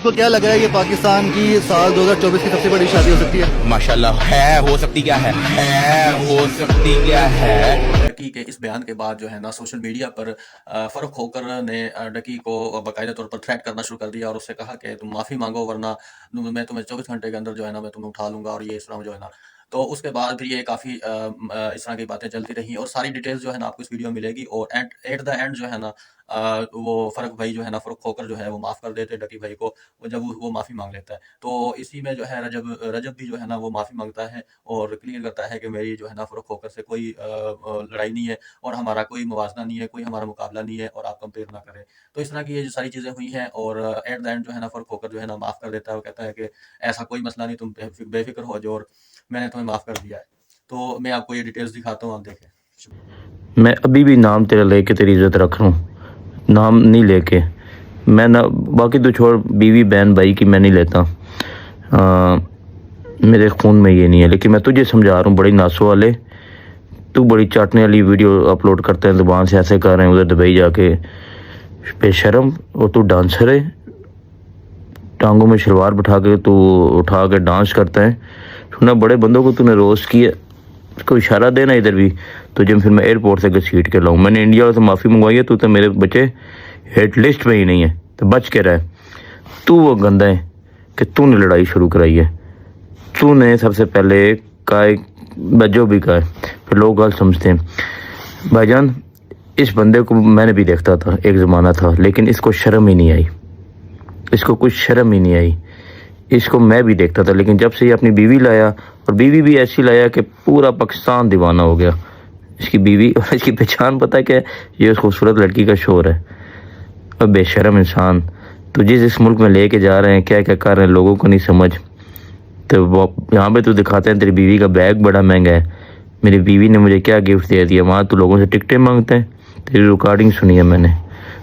तो क्या लग रहा है ये पाकिस्तान की साल 2024 की सबसे बड़ी शादी हो सकती है? माशाल्लाह है, हो सकती क्या है हो सकती क्या है। डकी के इस बयान के बाद जो है ना सोशल मीडिया पर फर्रुख खोकर ने डकी को बाकायदा तौर पर थ्रेट करना शुरू कर दिया और उससे कहा कि तुम माफ़ी मांगो वरना मैं तुम्हें 24 घंटे के अंदर जो है ना मैं तुम्हें उठा लूंगा और ये इस तरह जो है ना। तो उसके बाद फिर ये काफ़ी इस तरह की बातें चलती रही और सारी डिटेल्स जो है ना आपको इस वीडियो में मिलेगी और एट द एंड जो है ना वो फ़र्रुख भाई जो है ना फ़र्रुख खोकर जो है वो माफ़ कर देते डकी भाई को वो जब वो माफ़ी मांग लेता है। तो इसी में जो है रजब भी जो है ना वो माफ़ी मांगता है और क्लियर करता है कि मेरी जो है ना फ़र्रुख खोकर से कोई लड़ाई नहीं है और हमारा कोई मुवाज़ना नहीं है, कोई हमारा मुकाबला नहीं है और आप कंपेयर ना करें। तो इस तरह की ये जो सारी चीज़ें हुई हैं और एट द एंड जो है ना फ़र्रुख खोकर जो है ना माफ़ कर देता है। वो कहता है कि ऐसा कोई मसला नहीं, तुम बेफ़िक्र हो जाओ और मैंने तुम्हें माफ़ कर दिया है। तो मैं आपको ये डिटेल्स दिखाता हूँ, आप देखें। मैं अभी भी नाम तेरा लेके तेरी इज़्ज़त रख रहा हूँ, नाम नहीं लेके। मैं ना बाकी तो छोड़, बीवी बहन भाई की मैं नहीं लेता, मेरे खून में ये नहीं है। लेकिन मैं तुझे समझा रहा हूँ, बड़ी नासों वाले, तू बड़ी चाटने वाली वीडियो अपलोड करते हैं, ज़ुबान से ऐसे कर रहे हैं उधर दुबई जाके, बेशरम। और तू डांसर है, टांगों में शलवार बिठा के तू उठा के डांस करता है। सुना बड़े बंदों को तूने रोस्ट किया, उसको इशारा देना इधर भी, तुझे फिर मैं एयरपोर्ट से घसीट के लाऊं। मैंने इंडिया वालों से माफ़ी मंगवाई है, तू तो मेरे बच्चे हेट लिस्ट में ही नहीं है, तो बच के रहे। तू वो गंदा है कि तूने लड़ाई शुरू कराई है, तूने सबसे पहले कहा जो भी कहा, फिर लोग गलत समझते हैं। भाईजान, इस बंदे को मैंने भी देखता था, एक ज़माना था, लेकिन इसको शर्म ही नहीं आई, इसको कुछ शर्म ही नहीं आई। इसको मैं भी देखता था, लेकिन जब से ये अपनी बीवी लाया, और बीवी भी ऐसी लाया कि पूरा पाकिस्तान दीवाना हो गया इसकी बीवी। और इसकी पहचान पता है क्या? ये उस खूबसूरत लड़की का शोर है। और बेशरम इंसान, तो जिस मुल्क में लेके जा रहे हैं, क्या क्या कर रहे हैं, लोगों को नहीं समझ। तो यहाँ पे तो दिखाते हैं तेरी बीवी का बैग बड़ा महंगा है, मेरी बीवी ने मुझे क्या गिफ्ट दे दिया। वहाँ तो लोगों से टिकटें मांगते हैं, तेरी रिकॉर्डिंग सुनी है मैंने,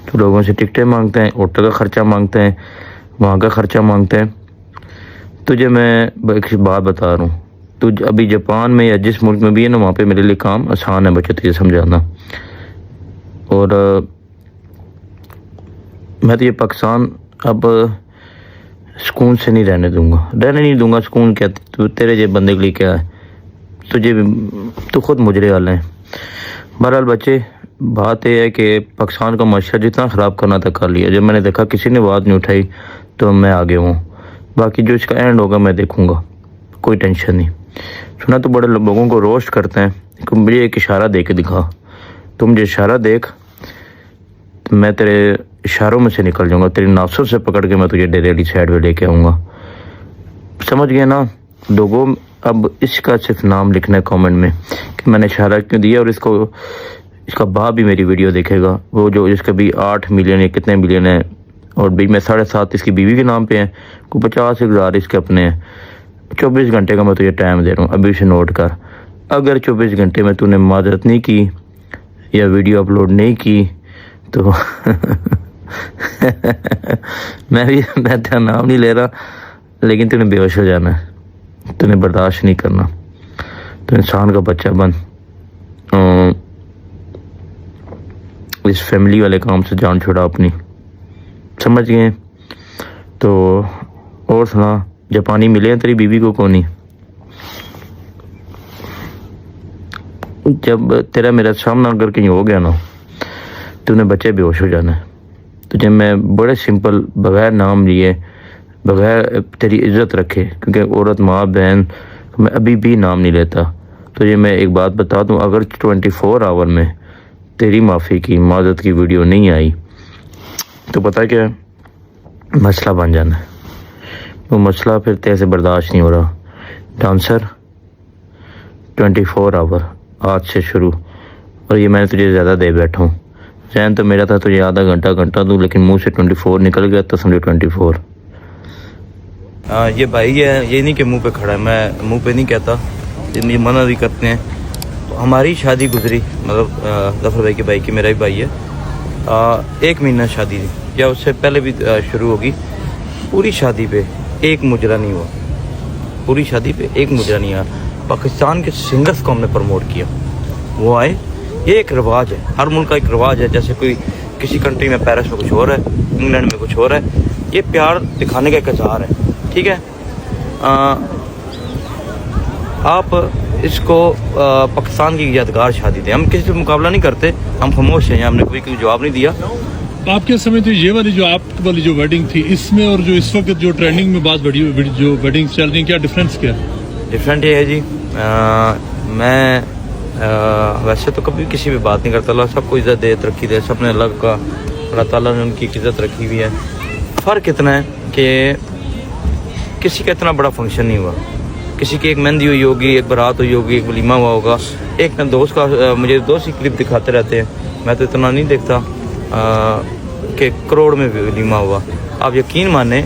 तो लोगों से टिकटें मांगते हैं, होटल का ख़र्चा मांगते हैं, वहाँ का ख़र्चा मांगते हैं। तुझे मैं एक बात बता रहा हूँ, तू अभी जापान में या जिस मुल्क में भी है ना, वहाँ पे मेरे लिए काम आसान है बच्चे, तुझे समझाना। और मैं तो ये पाकिस्तान अब सुकून से नहीं रहने दूंगा। सुकून क्या, तू तेरे जे बंदे के लिए क्या है, तुझे तो खुद मुजरे वाले हैं। बहरहाल बच्चे, बात यह है कि पाकिस्तान का माशरा जितना ख़राब करना था कर लिया। जब मैंने देखा किसी ने आवाज़ नहीं उठाई तो मैं आगे हूँ, बाकी जो इसका एंड होगा मैं देखूँगा, कोई टेंशन नहीं। सुना तो बड़े लोगों को रोस्ट करते हैं, कि मुझे एक इशारा दे के दिखा, तुम मुझे इशारा देख तो मैं तेरे इशारों में से निकल जाऊँगा, तेरी नासों से पकड़ के मैं तुझे डेरे वाली साइड में लेके आऊँगा। समझ गए ना लोगों? अब इसका सिर्फ नाम लिखना है कमेंट में कि मैंने इशारा क्यों दिया, और इसका बाप भी मेरी वीडियो देखेगा, वो जो इसका भी 8 मिलियन या कितने मिलियन है, और भी मैं 7.5 इसकी बीवी के नाम पे हैं, को 50,000 इसके अपने हैं। 24 घंटे का मैं तुझे टाइम दे रहा हूँ, अभी से नोट कर। अगर 24 घंटे में तूने माजरत नहीं की या वीडियो अपलोड नहीं की तो मैं तेरा नाम नहीं ले रहा, लेकिन तूने बेहोश हो जाना है, तूने बर्दाश्त नहीं करना। तो इंसान का बच्चा बन, इस फैमिली वाले काम से जान छोड़ा अपनी, समझ गए? तो और सुना, जापानी मिले हैं तेरी बीवी को कौन ही? जब तेरा मेरा सामना अगर कहीं हो गया ना, तूने बच्चे बेहोश हो जाना है। तुझे मैं बड़े सिंपल, बगैर नाम लिए, बगैर तेरी इज्जत रखे, क्योंकि औरत माँ बहन, मैं अभी भी नाम नहीं लेता। तुझे मैं एक बात बता दूं, अगर 24 आवर में तेरी माफ़ी की, माजरत की वीडियो नहीं आई तो पता क्या मसला बन जाना है। वो मसला फिर तेरे से बर्दाश्त नहीं हो रहा। डांसर 24 आवर आज से शुरू, और ये मैंने तुझे ज़्यादा दे बैठा हूँ। जहन तो मेरा था तुझे आधा घंटा दूँ, लेकिन मुंह से 24 निकल गया तो समझो 24। ये भाई है, ये नहीं कि मुंह पे खड़ा है, मैं मुंह पे नहीं कहता, ये मना भी करते हैं। तो हमारी शादी गुजरी, मतलब जफर भाई के भाई की, मेरा भी भाई है, 1 महीना शादी थी, या उससे पहले भी शुरू होगी। पूरी शादी पे एक मुजरा नहीं हुआ, पूरी शादी पे एक मुजरा नहीं आया। पाकिस्तान के सिंगर्स को हमने प्रमोट किया, वो आए। ये एक रिवाज है, हर मुल्क का एक रिवाज है। जैसे कोई किसी कंट्री में पेरिस में कुछ और है, इंग्लैंड में कुछ और है। ये प्यार दिखाने का एक इज़हार है, ठीक है। आप इसको पाकिस्तान की यादगार शादी दें। हम किसी से मुकाबला नहीं करते, हम खामोश हैं, हमने कोई जवाब नहीं दिया। आप क्या समझते हो ये वाली जो आप वाली जो वेडिंग थी, इसमें और जो इस वक्त जो ट्रेंडिंग में बात बढ़ी जो वेडिंग चल रही है, क्या डिफरेंस क्या है? डिफरेंट ये है जी, मैं वैसे तो कभी किसी भी बात नहीं करता। अल्लाह सबको इज़्ज़त दे, तरक्की दे, सबने अल्लाह ताला ने उनकी इज़्ज़त रखी हुई है। फ़र्क इतना है कि किसी का इतना बड़ा फंक्शन नहीं हुआ, किसी की एक मेहंदी हुई होगी, एक बारात हुई होगी, एक वलीमा हुआ होगा। एक मैं दोस्त का मुझे दोस्त की क्लिप दिखाते रहते हैं, मैं तो इतना नहीं देखता कि करोड़ में वलीमा हुआ। आप यकीन माने,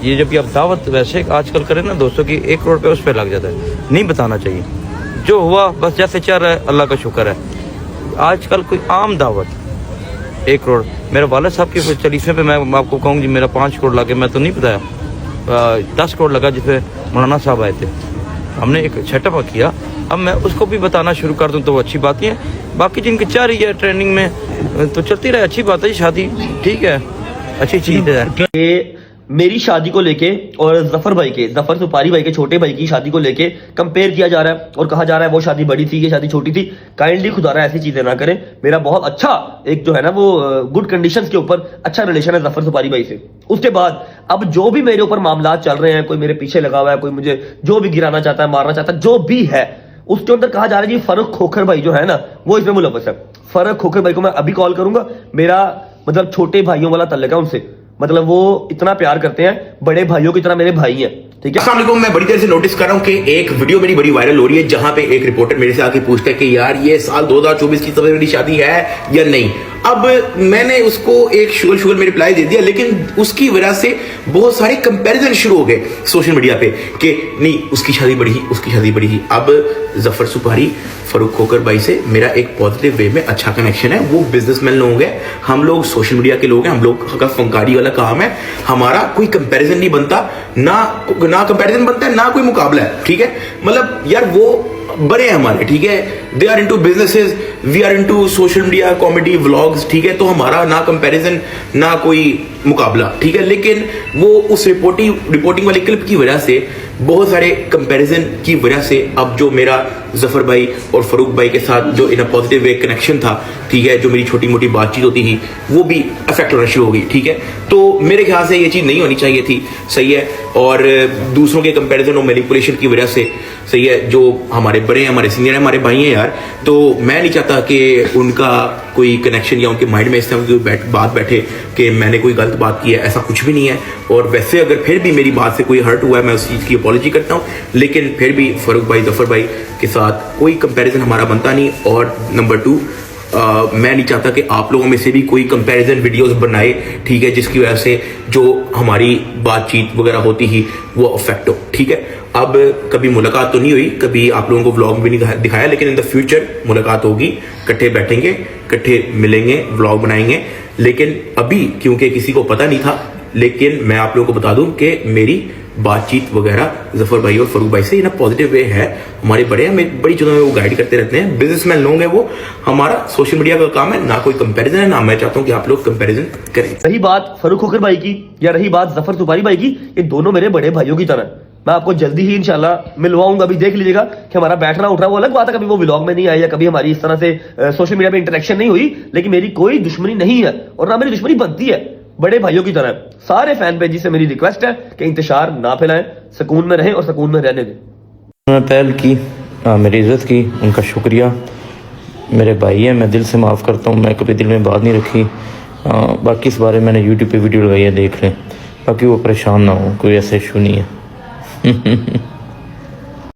ये जब भी आप दावत वैसे आजकल करें ना दोस्तों की, 1 करोड़ पे उस पर लग जाता है। नहीं बताना चाहिए, जो हुआ बस जैसे चल रहा है अल्लाह का शुक्र है। आजकल कोई आम दावत 1 करोड़, मेरे वालिद साहब के चलीफे पे मैं आपको कहूँ जी मेरा 5 करोड़ लगे, मैं तो नहीं बताया। 10 करोड़ लगा जिसपे मौलाना साहब आए थे, हमने एक सेटअप किया। अब मैं उसको भी बताना शुरू कर दूं तो अच्छी बात है। बाकी जिनकी चल रही है ट्रेंडिंग में तो चलती रहे, अच्छी बात है जी, शादी ठीक है, अच्छी चीज़ है। मेरी शादी को लेके और जफर भाई के, जफर सुपारी भाई के छोटे भाई की शादी को लेके कंपेयर किया जा रहा है और कहा जा रहा है वो शादी बड़ी थी, ये शादी छोटी थी। काइंडली खुदारा ऐसी चीजें ना करें। मेरा बहुत अच्छा एक जो है ना वो गुड कंडीशंस के ऊपर अच्छा रिलेशन है जफर सुपारी भाई से। उसके बाद अब जो भी मेरे ऊपर मामला चल रहे हैं, कोई मेरे पीछे लगा हुआ है, कोई मुझे जो भी गिराना चाहता है, मारना चाहता है, जो भी है, उसके अंदर कहा जा रहा है जी फरूख खोखर भाई जो है ना वो इसमें मुलव्वस है। फरूख खोखर भाई को मैं अभी कॉल करूंगा। मेरा मतलब छोटे भाइयों वाला तल्लुक है उनसे, मतलब वो इतना प्यार करते हैं, बड़े भाइयों की तरह मेरे भाई हैं, ठीक है। अस्सलाम वालेकुम। मैं बड़ी देर से नोटिस कर रहा हूँ कि एक वीडियो मेरी बड़ी वायरल हो रही है जहां पे एक रिपोर्टर मेरे से आके पूछता है कि यार ये साल 2024 की सबसे बड़ी शादी है या नहीं। अब मैंने उसको एक शुगर में रिप्लाई दे दिया, लेकिन उसकी वजह से बहुत सारे कंपैरिजन शुरू हो गए सोशल मीडिया पे कि नहीं उसकी शादी बड़ी ही, उसकी शादी बड़ी ही। अब जफर सुपारी फरूख खोखर भाई से मेरा एक पॉजिटिव वे में अच्छा कनेक्शन है। वो बिजनेसमैन लोग हैं, हम लोग सोशल मीडिया के लोग हैं, हम लोग का फंकारी वाला काम है। हमारा कोई कंपैरिजन नहीं बनता, ना कंपैरिजन बनता है, ना कोई मुकाबला है, ठीक है। मतलब यार वो बड़े हैं हमारे, ठीक है। They are into businesses, we are into social media, comedy, vlogs, ठीक है। तो हमारा ना कंपैरिजन ना कोई मुकाबला, ठीक है। लेकिन वो उस रिपोर्टिंग वाली क्लिप की वजह से, बहुत सारे कंपैरिजन की वजह से अब जो मेरा जफर भाई और फरूख भाई के साथ जो इन अ पॉजिटिव वे कनेक्शन था, ठीक है, जो मेरी छोटी मोटी बातचीत होती थी, वो भी अफेक्ट होना शुरू हो गई, ठीक है। तो मेरे ख्याल से ये चीज़ नहीं होनी चाहिए थी, सही है। और दूसरों के कंपैरिजन और मैनिपुलेशन की वजह से, सही है, जो हमारे बड़े हैं, हमारे सीनियर हैं, हमारे भाई हैं यार, तो मैं नहीं चाहता कि उनका कोई कनेक्शन या उनके माइंड में इस तरह की बात बैठे कि मैंने कोई गलत बात की है। ऐसा कुछ भी नहीं है। और वैसे अगर फिर भी मेरी बात से कोई हर्ट हुआ है, मैं उस चीज़ की अपॉलॉजी करता हूँ, लेकिन फिर भी फरूख भाई, जफर भाई के साथ कोई कंपैरिजन हमारा बनता नहीं। और नंबर 2, मैं नहीं चाहता कि आप लोगों में से भी कोई कंपैरिजन वीडियोस बनाए, ठीक है, जिसकी वजह से जो हमारी बातचीत वगैरह होती ही वो अफेक्ट हो, ठीक है। अब कभी मुलाकात तो नहीं हुई, कभी आप लोगों को व्लॉग भी नहीं दिखाया, लेकिन इन द फ्यूचर मुलाकात होगी, इकट्ठे बैठेंगे, इकट्ठे मिलेंगे, व्लॉग बनाएंगे। लेकिन अभी क्योंकि किसी को पता नहीं था, लेकिन मैं आप लोगों को बता दूं कि मेरी बातचीत वगैरह जफर भाई और फरूख भाई से इन पॉजिटिव वे है। हमारे बड़े हैं, बड़ी चीज़ों में वो गाइड करते रहते हैं, बिजनेसमैन लोग हैं वो। हमारा सोशल मीडिया का काम है, ना कोई कंपैरिजन है, ना मैं चाहता हूं कि आप लोग कंपैरिजन करें। रही बात फरूख खोखर भाई की या रही बात जफर सुपारी भाई की, ये दोनों मेरे बड़े भाइयों की तरह। मैं आपको जल्दी ही इंशाल्लाह मिलवाऊंगा। अभी देख लीजिएगा कि हमारा बैठना उठना वो अलग बात है, कभी वो व्लॉग में नहीं आया या कभी हमारी इस तरह से सोशल मीडिया पे इंटरेक्शन नहीं हुई, लेकिन मेरी कोई दुश्मनी नहीं है और ना मेरी दुश्मनी बनती है। बड़े भाइयों की तरह सारे फैन पेजी से मेरी रिक्वेस्ट है कि इंतशार ना फैलाएं, सुकून में रहें और सुकून में रहने दें। उन्होंने पहल की, मेरी इज़्ज़त की, उनका शुक्रिया। मेरे भाई हैं, मैं दिल से माफ़ करता हूँ, मैं कभी दिल में बात नहीं रखी। बाकी इस बारे में मैंने यूट्यूब पे वीडियो लगाई है, देख लें। बाकी वो परेशान ना हो, कोई ऐसा इशू नहीं है।